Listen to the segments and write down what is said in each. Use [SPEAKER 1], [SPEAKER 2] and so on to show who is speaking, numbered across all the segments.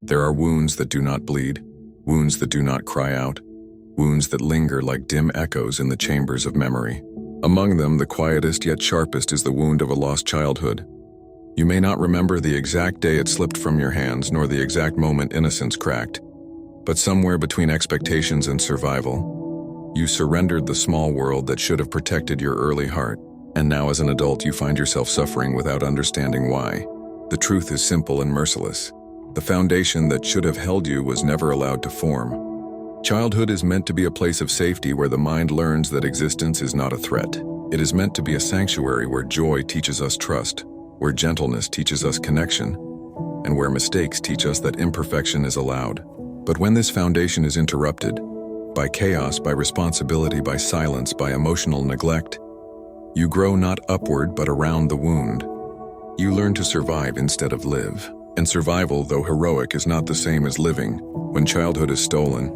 [SPEAKER 1] There are wounds that do not bleed, wounds that do not cry out, wounds that linger like dim echoes in the chambers of memory. Among them, the quietest yet sharpest is the wound of a lost childhood. You may not remember the exact day it slipped from your hands, nor the exact moment innocence cracked, but somewhere between expectations and survival, you surrendered the small world that should have protected your early heart, and now as an adult you find yourself suffering without understanding why. The truth is simple and merciless. The foundation that should have held you was never allowed to form. Childhood is meant to be a place of safety where the mind learns that existence is not a threat. It is meant to be a sanctuary where joy teaches us trust, where gentleness teaches us connection, and where mistakes teach us that imperfection is allowed. But when this foundation is interrupted, by chaos, by responsibility, by silence, by emotional neglect, you grow not upward but around the wound. You learn to survive instead of live. And survival, though heroic, is not the same as living. When childhood is stolen,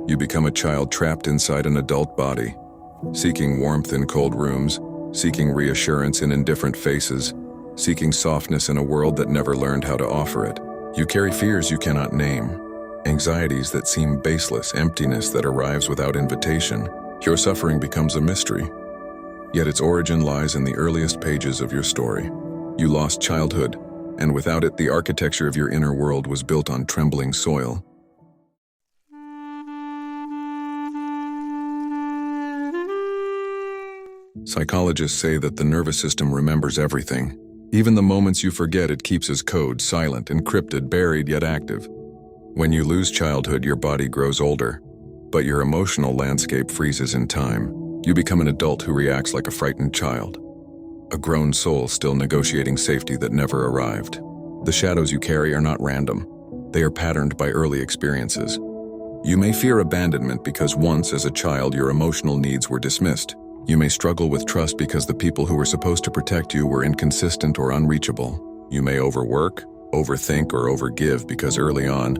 [SPEAKER 1] you become a child trapped inside an adult body, seeking warmth in cold rooms, seeking reassurance in indifferent faces, seeking softness in a world that never learned how to offer it. You carry fears you cannot name, anxieties that seem baseless, emptiness that arrives without invitation. Your suffering becomes a mystery, yet its origin lies in the earliest pages of your story. You lost childhood, and without it, the architecture of your inner world was built on trembling soil. Psychologists say that the nervous system remembers everything. Even the moments you forget, it keeps as code, silent, encrypted, buried, yet active. When you lose childhood, your body grows older, but your emotional landscape freezes in time. You become an adult who reacts like a frightened child, a grown soul still negotiating safety that never arrived. The shadows you carry are not random. They are patterned by early experiences. You may fear abandonment because once, as a child, your emotional needs were dismissed. You may struggle with trust because the people who were supposed to protect you were inconsistent or unreachable. You may overwork, overthink, or overgive because early on,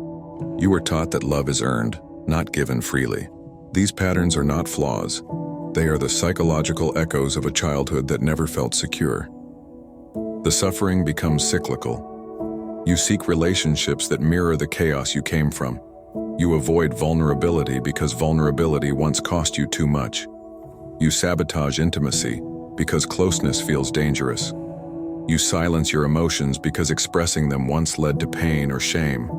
[SPEAKER 1] you were taught that love is earned, not given freely. These patterns are not flaws. They are the psychological echoes of a childhood that never felt secure. The suffering becomes cyclical. You seek relationships that mirror the chaos you came from. You avoid vulnerability because vulnerability once cost you too much. You sabotage intimacy because closeness feels dangerous. You silence your emotions because expressing them once led to pain or shame.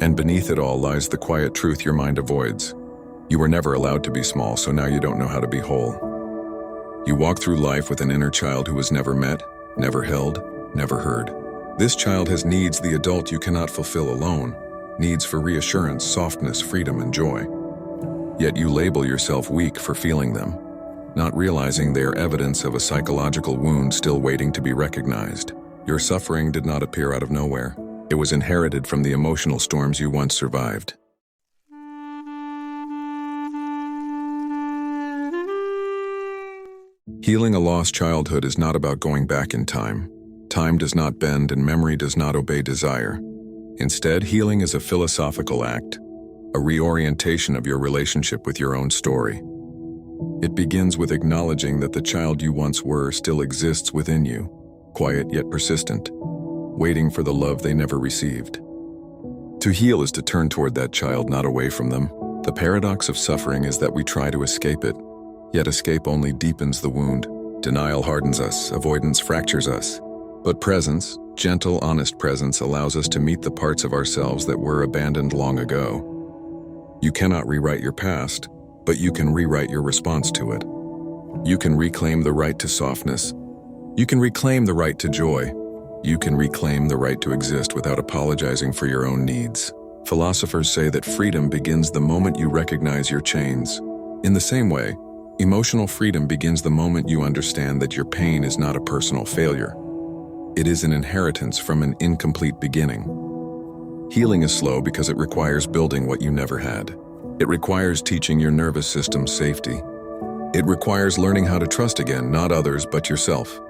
[SPEAKER 1] And beneath it all lies the quiet truth your mind avoids. You were never allowed to be small, so now you don't know how to be whole. You walk through life with an inner child who was never met, never held, never heard. This child has needs the adult you cannot fulfill alone, needs for reassurance, softness, freedom, and joy. Yet you label yourself weak for feeling them, not realizing they are evidence of a psychological wound still waiting to be recognized. Your suffering did not appear out of nowhere. It was inherited from the emotional storms you once survived. Healing a lost childhood is not about going back in time. Time does not bend and memory does not obey desire. Instead, healing is a philosophical act, a reorientation of your relationship with your own story. It begins with acknowledging that the child you once were still exists within you, quiet yet persistent, waiting for the love they never received. To heal is to turn toward that child, not away from them. The paradox of suffering is that we try to escape it, yet escape only deepens the wound. Denial hardens us, avoidance fractures us. But presence, gentle, honest presence, allows us to meet the parts of ourselves that were abandoned long ago. You cannot rewrite your past, but you can rewrite your response to it. You can reclaim the right to softness. You can reclaim the right to joy. You can reclaim the right to exist without apologizing for your own needs. Philosophers say that freedom begins the moment you recognize your chains. In the same way, emotional freedom begins the moment you understand that your pain is not a personal failure. It is an inheritance from an incomplete beginning. Healing is slow because it requires building what you never had. It requires teaching your nervous system safety. It requires learning how to trust again, not others, but yourself.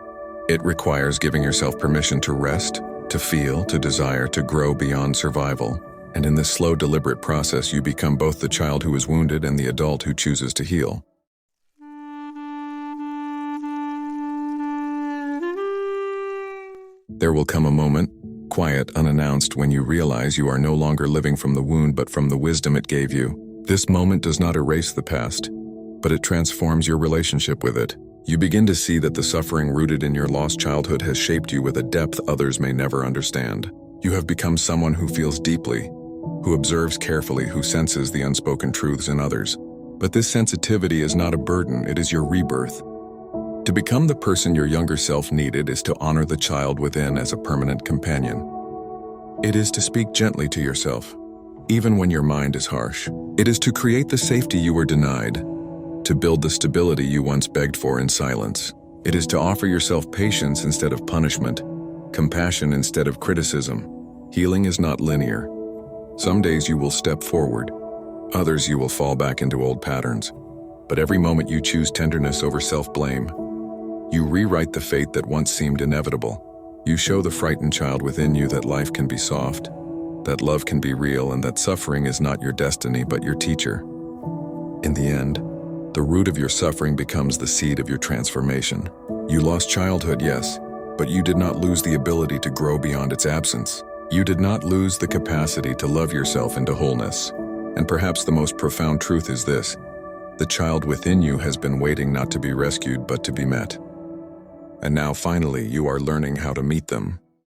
[SPEAKER 1] It requires giving yourself permission to rest, to feel, to desire, to grow beyond survival. And in this slow, deliberate process, you become both the child who is wounded and the adult who chooses to heal. There will come a moment quiet, unannounced when you realize you are no longer living from the wound but from the wisdom it gave you. This moment does not erase the past, but it transforms your relationship with it. You begin to see that the suffering rooted in your lost childhood has shaped you with a depth others may never understand. You have become someone who feels deeply, who observes carefully, who senses the unspoken truths in others. But this sensitivity is not a burden, it is your rebirth. To become the person your younger self needed is to honor the child within as a permanent companion. It is to speak gently to yourself, even when your mind is harsh. It is to create the safety you were denied, to build the stability you once begged for in silence. It is to offer yourself patience instead of punishment, compassion instead of criticism. Healing is not linear. Some days you will step forward, others you will fall back into old patterns. But every moment you choose tenderness over self-blame. You rewrite the fate that once seemed inevitable. You show the frightened child within you that life can be soft, that love can be real, and that suffering is not your destiny but your teacher. In the end, the root of your suffering becomes the seed of your transformation. You lost childhood, yes, but you did not lose the ability to grow beyond its absence. You did not lose the capacity to love yourself into wholeness. And perhaps the most profound truth is this: the child within you has been waiting not to be rescued but to be met. And now finally you are learning how to meet them.